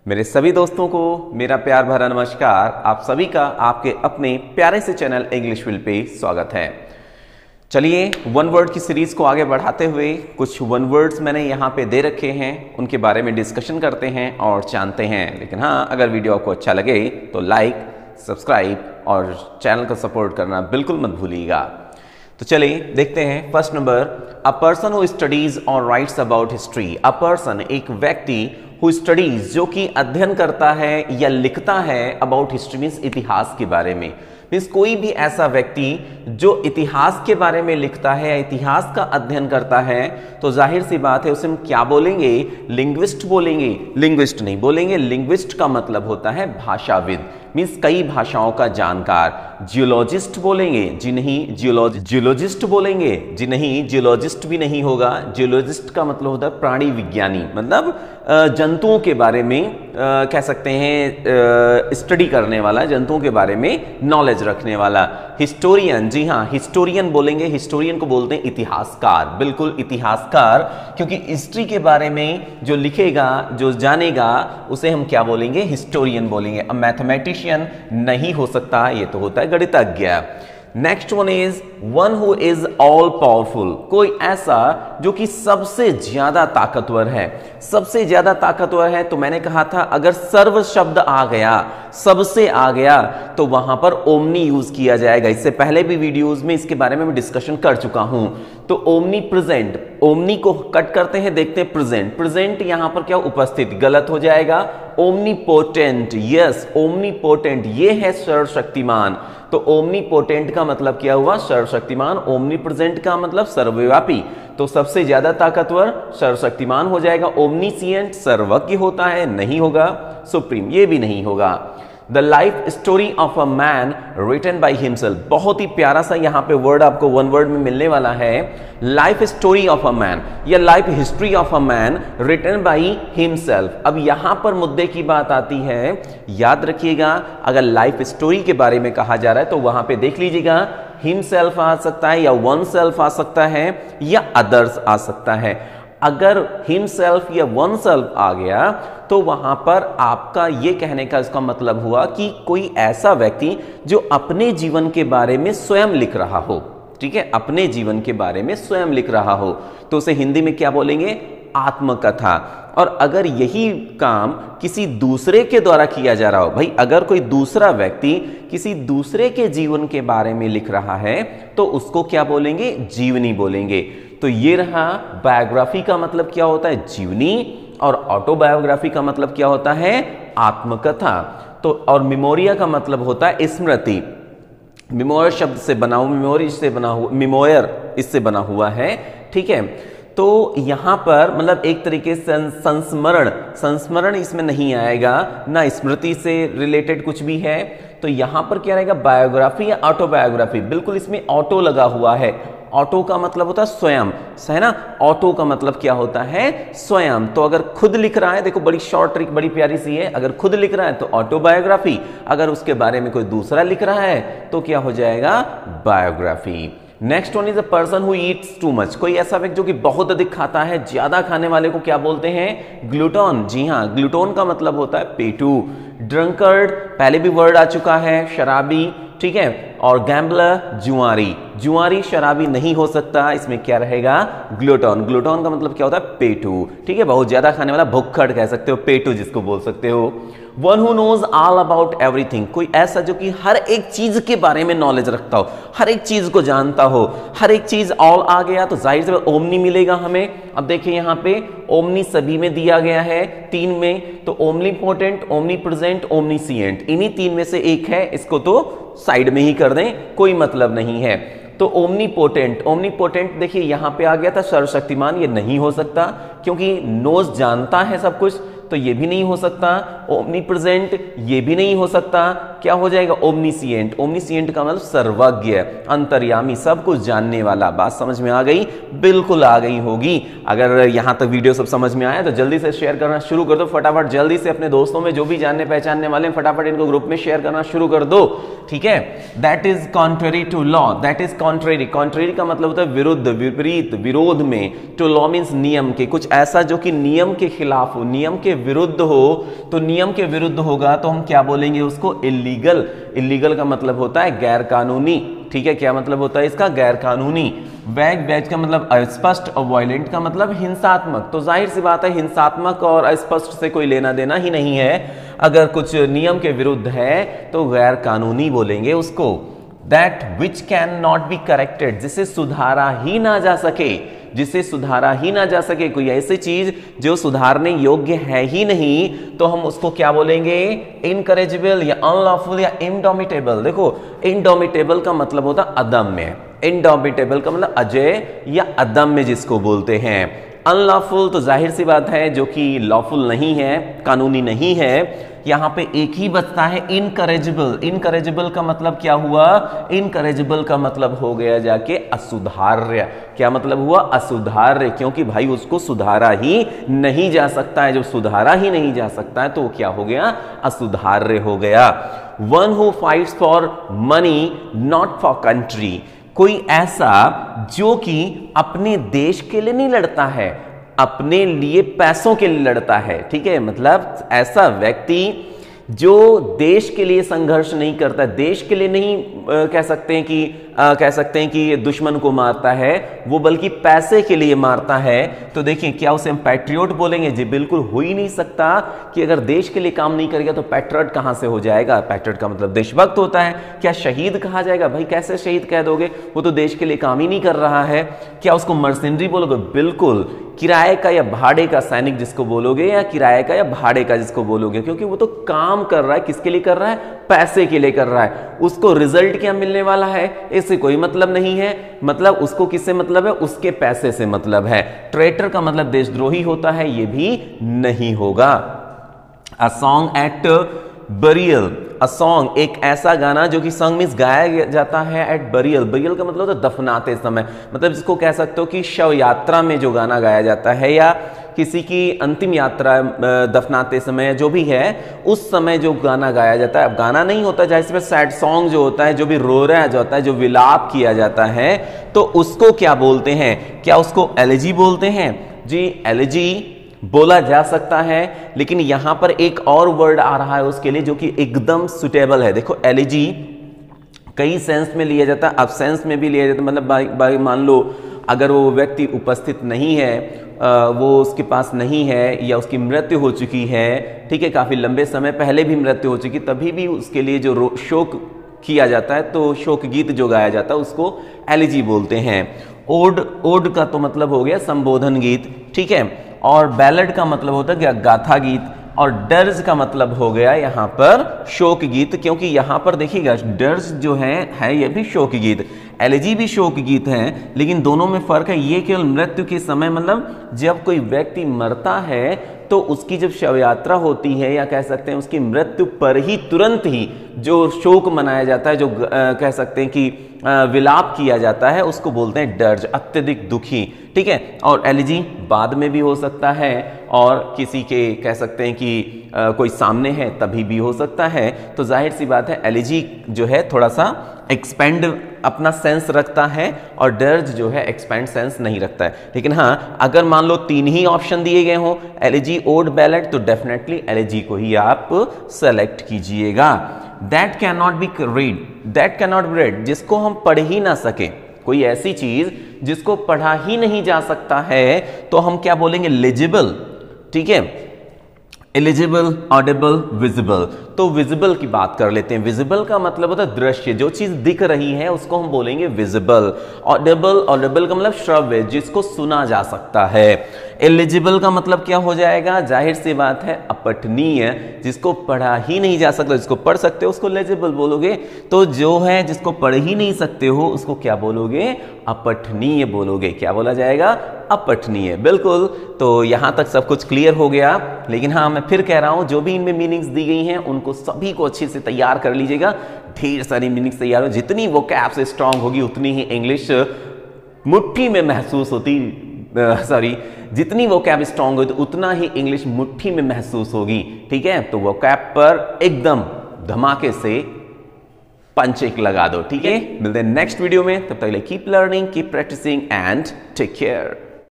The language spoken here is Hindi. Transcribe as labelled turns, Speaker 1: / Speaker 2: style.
Speaker 1: मेरे सभी दोस्तों को मेरा प्यार भरा नमस्कार। आप सभी का आपके अपने प्यारे से चैनल इंग्लिश विल पे स्वागत है। चलिए वन वर्ड की सीरीज को आगे बढ़ाते हुए कुछ वन वर्ड्स मैंने यहाँ पे दे रखे हैं, उनके बारे में डिस्कशन करते हैं और जानते हैं। लेकिन हाँ, अगर वीडियो आपको अच्छा लगे तो लाइक, सब्सक्राइब और चैनल को सपोर्ट करना बिल्कुल मत भूलिएगा। तो चलिए देखते हैं। First number, a person who studies और writes about history. A person एक व्यक्ति, हु स्टडीज जो कि अध्ययन करता है या लिखता है, अबाउट हिस्ट्री मीन्स इतिहास के बारे में। मीन्स कोई भी ऐसा व्यक्ति जो इतिहास के बारे में लिखता है या इतिहास का अध्ययन करता है, तो जाहिर सी बात है उसे हम क्या बोलेंगे? लिंग्विस्ट बोलेंगे। लिंग्विस्ट नहीं बोलेंगे, लिंग्विस्ट का मतलब होता है भाषाविद, मीन्स कई भाषाओं का जानकार। जियोलॉजिस्ट बोलेंगे जी नहीं, जियोलॉजिस्ट बोलेंगे जी नहीं, जियोलॉजिस्ट भी नहीं होगा। जियोलॉजिस्ट का मतलब होता है प्राणी विज्ञानी, मतलब जंतुओं के बारे में कह सकते हैं स्टडी करने वाला, जंतुओं के बारे में नॉलेज रखने वाला। हिस्टोरियन, जी हाँ, हिस्टोरियन बोलेंगे। हिस्टोरियन को बोलते हैं इतिहासकार, बिल्कुल इतिहासकार, क्योंकि हिस्ट्री के बारे में जो लिखेगा, जो जानेगा, उसे हम क्या बोलेंगे? हिस्टोरियन बोलेंगे। अब मैथमेटिशियन नहीं हो सकता, ये तो होता है गणितज्ञ। Next one is one who is all powerful. कोई ऐसा जो कि सबसे ज्यादा ताकतवर है। सबसे ज्यादा ताकतवर है तो मैंने कहा था अगर सर्व शब्द आ गया, सबसे आ गया, तो वहां पर ओमनी यूज किया जाएगा। इससे पहले भी वीडियोस में इसके बारे में मैं डिस्कशन कर चुका हूं। तो ओमनी प्रेजेंट, ओमनी को कट करते हैं, देखते हैं प्रेजेंट। प्रेजेंट यहां पर क्या उपस्थित, गलत हो जाएगा। Omni potent, yes omni potent, ये है सर्वशक्तिमान। तो ओमनी पोटेंट का मतलब क्या हुआ? सर्वशक्तिमान। ओमनी प्रेजेंट का मतलब सर्वव्यापी, तो सबसे ज्यादा ताकतवर सर्वशक्तिमान हो जाएगा। ओमनीसिएंट सर्वज्ञ होता है, नहीं होगा। सुप्रीम, ये भी नहीं होगा। The life story of a man written by himself. बहुत ही प्यारा सा यहाँ पे वर्ड आपको वन वर्ड में मिलने वाला है, life story of a man या life history of a man written by himself. अब यहां पर मुद्दे की बात आती है, याद रखिएगा, अगर लाइफ स्टोरी के बारे में कहा जा रहा है तो वहां पे देख लीजिएगा हिमसेल्फ आ सकता है या वन सेल्फ आ सकता है या अदर्स आ सकता है। अगर हिमसेल्फ या वन सेल्फ आ गया तो वहां पर आपका ये कहने का इसका मतलब हुआ कि कोई ऐसा व्यक्ति जो अपने जीवन के बारे में स्वयं लिख रहा हो, ठीक है, अपने जीवन के बारे में स्वयं लिख रहा हो, तो उसे हिंदी में क्या बोलेंगे? आत्मकथा। और अगर यही काम किसी दूसरे के द्वारा किया जा रहा हो, भाई अगर कोई दूसरा व्यक्ति किसी दूसरे के जीवन के बारे में लिख रहा है तो उसको क्या बोलेंगे? जीवनी बोलेंगे। तो ये रहा, बायोग्राफी का मतलब क्या होता है? जीवनी। और ऑटोबायोग्राफी का मतलब क्या होता है? आत्मकथा। तो और मेमोरिया का मतलब होता है स्मृति। मेमोयर शब्द से बना हुआ, मेमोरी से बना हुआ, मेमोयर इससे बना हुआ है, ठीक है। तो यहां पर मतलब एक तरीके से संस्मरण, संस्मरण इसमें नहीं आएगा, ना स्मृति से रिलेटेड कुछ भी है। तो यहां पर क्या रहेगा? बायोग्राफी या ऑटोबायोग्राफी। बिल्कुल इसमें ऑटो लगा हुआ है। ऑटो का मतलब होता है स्वयं, है ना। ऑटो का मतलब क्या होता है? स्वयं। तो अगर खुद लिख रहा है, देखो बड़ी शॉर्ट ट्रिक, बड़ी प्यारी सी है, अगर खुद लिख रहा है तो ऑटोबायोग्राफी, अगर उसके बारे में कोई दूसरा लिख रहा है तो क्या हो जाएगा? Biography. Next one is a person who Yeats too much. कोई ऐसा व्यक्ति जो कि बहुत अधिक खाता है, ज्यादा खाने वाले को क्या बोलते हैं? ग्लूटोन। जी हाँ, ग्लूटोन का मतलब होता है पेटू। ड्रंकर्ड पहले भी वर्ड आ चुका है, शराबी, ठीक है। और गैम्बलर, जुआरी। जुआरी शराबी नहीं हो सकता, इसमें क्या रहेगा? ग्लूटोन। ग्लूटोन का मतलब क्या होता है? पेटू, ठीक है, बहुत ज्यादा खाने वाला, भुक्खड़ कह सकते हो, पेटू जिसको बोल सकते हो। One who knows all about everything. कोई ऐसा जो कि हर एक चीज के बारे में नॉलेज रखता हो, हर एक चीज को जानता हो, हर एक चीज ऑल आ गया तो जाहिर से ओमनी मिलेगा हमें। अब देखिए यहां पे ओमनी सभी में दिया गया है, 3 में, तो omni potent, omni present, omniscient, इन्हीं 3 में से एक है, इसको तो साइड में ही कर दें, कोई मतलब नहीं है। तो ओमनी पोटेंट, ओमनी पोटेंट देखिए यहां पे आ गया था सर्वशक्तिमान, ये नहीं हो सकता क्योंकि नोज जानता है सब कुछ, तो ये भी नहीं हो सकता। ओमनी प्रेजेंट ये भी नहीं हो सकता, क्या हो जाएगा? ओमनीसिएंट। ओमनीसिएंट का मतलब सर्वज्ञ, अंतर्यामी, सब कुछ जानने वाला। बात समझ में आ गई? बिल्कुल आ गई होगी। अगर यहां तक वीडियो सब समझ में आया तो जल्दी से शेयर करना शुरू कर दो फटाफट, जल्दी से अपने दोस्तों में जो भी जानने पहचानने वाले हैं फटाफट इनको ग्रुप में शेयर करना शुरू कर दो, ठीक है। That is contrary to law, that is contrary. Contrary का मतलब होता है विरुद्ध, विपरीत, विरोध में। टू लॉ मींस नियम के, कुछ ऐसा जो कि नियम के खिलाफ हो, नियम के विरुद्ध हो। तो नियम के विरुद्ध होगा तो हम क्या बोलेंगे उसको? इल्लीगल। इल्लीगल का मतलब होता है गैर कानूनी, ठीक है। क्या मतलब होता है इसका? गैर कानूनी। वैग, वैज का मतलब अस्पष्ट, और वायलेंट का मतलब हिंसात्मक। तो जाहिर सी बात है हिंसात्मक और अस्पष्ट से कोई लेना देना ही नहीं है। अगर कुछ नियम के विरुद्ध है तो गैर कानूनी बोलेंगे उसको। That which can not be corrected, जिसे सुधारा ही ना जा सके, जिसे सुधारा ही ना जा सके, कोई ऐसी चीज जो सुधारने योग्य है ही नहीं, तो हम उसको क्या बोलेंगे? इनकरेजिबल या अनलॉफुल या इंडोमिटेबल। देखो इंडोमिटेबल का मतलब होता अदम्य, इंडोमिटेबल का मतलब अजय या अदम्य जिसको बोलते हैं। अनलॉफुल तो जाहिर सी बात है जो कि लॉफुल नहीं है, कानूनी नहीं है। यहां पे एक ही बचता है इनकरेजिबल। इनकरेजिबल का मतलब क्या हुआ? इनकरेजिबल का मतलब हो गया जाके असुधार्य। क्या मतलब हुआ? असुधार्य, क्योंकि भाई उसको सुधारा ही नहीं जा सकता है। जब सुधारा ही नहीं जा सकता है तो क्या हो गया? असुधार्य हो गया। One who fights for money not for country, कोई ऐसा जो कि अपने देश के लिए नहीं लड़ता है, अपने लिए पैसों के लिए लड़ता है, ठीक है। मतलब ऐसा व्यक्ति जो देश के लिए संघर्ष नहीं करता, देश के लिए नहीं कह सकते हैं कि दुश्मन को मारता है, वो बल्कि पैसे के लिए मारता है, तो देखिए क्या उसे हम पैट्रियोट बोलेंगे? जी बिल्कुल हो ही नहीं सकता कि अगर देश के लिए काम नहीं करेगा तो पैट्रियट कहां से हो जाएगा? पैट्रियट का मतलब देशभक्त होता है। क्या शहीद कहा जाएगा? भाई कैसे शहीद कह दोगे? वो तो देश के लिए काम ही नहीं कर रहा है। क्या उसको मर्सेनरी बोलोगे? बिल्कुल। किराए का या भाड़े का सैनिक जिसको बोलोगे, या किराए का या भाड़े का जिसको बोलोगे, क्योंकि वो तो काम कर रहा है, किसके लिए कर रहा है? पैसे के लिए कर रहा है। उसको रिजल्ट क्या मिलने वाला है इससे कोई मतलब नहीं है। मतलब उसको किससे मतलब है? उसके पैसे से मतलब है। ट्रेटर का मतलब देशद्रोही होता है, ये भी नहीं होगा। A song eight burial, a song एक ऐसा गाना जो कि सॉन्ग मींस गाया जाता है एट बरियल। बरियल का मतलब होता है दफनाते समय, मतलब जिसको कह सकते हो कि शव यात्रा में जो गाना गाया जाता है, या किसी की अंतिम यात्रा दफनाते समय जो भी है उस समय जो गाना गाया जाता है। अब गाना नहीं होता, जैसे सैड सॉन्ग जो होता है, जो भी रो रहा जाता है, जो विलाप किया जाता है, तो उसको क्या बोलते हैं? क्या उसको एलेजी बोलते हैं? जी एलेजी बोला जा सकता है, लेकिन यहां पर एक और वर्ड आ रहा है उसके लिए जो कि एकदम सुटेबल है। देखो एलिजी कई सेंस में लिया जाता है, अब सेंस में भी लिया जाता है। मतलब मान लो अगर वो व्यक्ति उपस्थित नहीं है, वो उसके पास नहीं है, या उसकी मृत्यु हो चुकी है, ठीक है, काफी लंबे समय पहले भी मृत्यु हो चुकी, तभी भी उसके लिए जो शोक किया जाता है, तो शोक गीत जो गाया जाता है उसको एलिजी बोलते हैं। ओड, ओड का तो मतलब हो गया संबोधन गीत, ठीक है। और बैलेड का मतलब होता है गाथा गीत, और डर्ज का मतलब हो गया यहां पर शोक गीत, क्योंकि यहां पर देखिएगा डर्ज जो है ये भी शोक गीत, एलिजी भी शोक गीत है, लेकिन दोनों में फर्क है। ये केवल मृत्यु के समय, मतलब जब कोई व्यक्ति मरता है तो उसकी जब शव यात्रा होती है, या कह सकते हैं उसकी मृत्यु पर ही तुरंत ही जो शोक मनाया जाता है, जो कह सकते हैं कि विलाप किया जाता है, उसको बोलते हैं डर्ज, अत्यधिक दुखी, ठीक है। और एलिजी बाद में भी हो सकता है, और किसी के कह सकते हैं कि कोई सामने है तभी भी हो सकता है। तो जाहिर सी बात है एलिजी जो है थोड़ा सा एक्सपेंड अपना सेंस रखता है, और डर्ज जो है एक्सपेंड सेंस नहीं रखता है। लेकिन हाँ, अगर मान लो तीन ही ऑप्शन दिए गए हो, एलिजी, ओड, बैलेड, तो डेफिनेटली एलिजी को ही आप सेलेक्ट कीजिएगा। That can not be read, that can not be red, जिसको हम पढ़ ही ना सके, कोई ऐसी चीज जिसको पढ़ा ही नहीं जा सकता है, तो हम क्या बोलेंगे? लेजिबल, ठीक है। Eligible, Audible, visible. तो विजिबल की बात कर लेते हैं। विजिबल का मतलब होता है दृश्य, जो चीज दिख रही है उसको हम बोलेंगे विजिबल। ऑडिबल, ऑडिबल का मतलब श्रव्य, जिसको सुना जा सकता है। एलिजिबल का मतलब क्या हो जाएगा? जाहिर सी बात है अपठनीय, जिसको पढ़ा ही नहीं जा सकता, जिसको पढ़ सकते हो उसको लेजिबल बोलोगे। तो जो है जिसको पढ़ ही नहीं सकते हो उसको क्या बोलोगे? अपठनीय बोलोगे। क्या बोला जाएगा? अपठनीय। बिल्कुल, तो यहां तक सब कुछ क्लियर हो गया। लेकिन हाँ, मैं फिर कह रहा हूं, जो भी इनमें मीनिंग्स दी गई हैं उनको सभी को अच्छे से तैयार कर लीजिएगा। ढेर सारी मीनिंग्स तैयार हो, जितनी वो कैप से स्ट्रांग होगी उतनी ही इंग्लिश मुट्ठी में महसूस होती, जितनी वो कैप स्ट्रांग होगी तो उतना ही इंग्लिश मुट्ठी में महसूस होगी। ठीक है, तो वो कैप पर एकदम धमाके से पंच एक लगा दो। ठीक है, मिलते हैं नेक्स्ट वीडियो में, तब तक के लिए keep learning, keep practising and take care.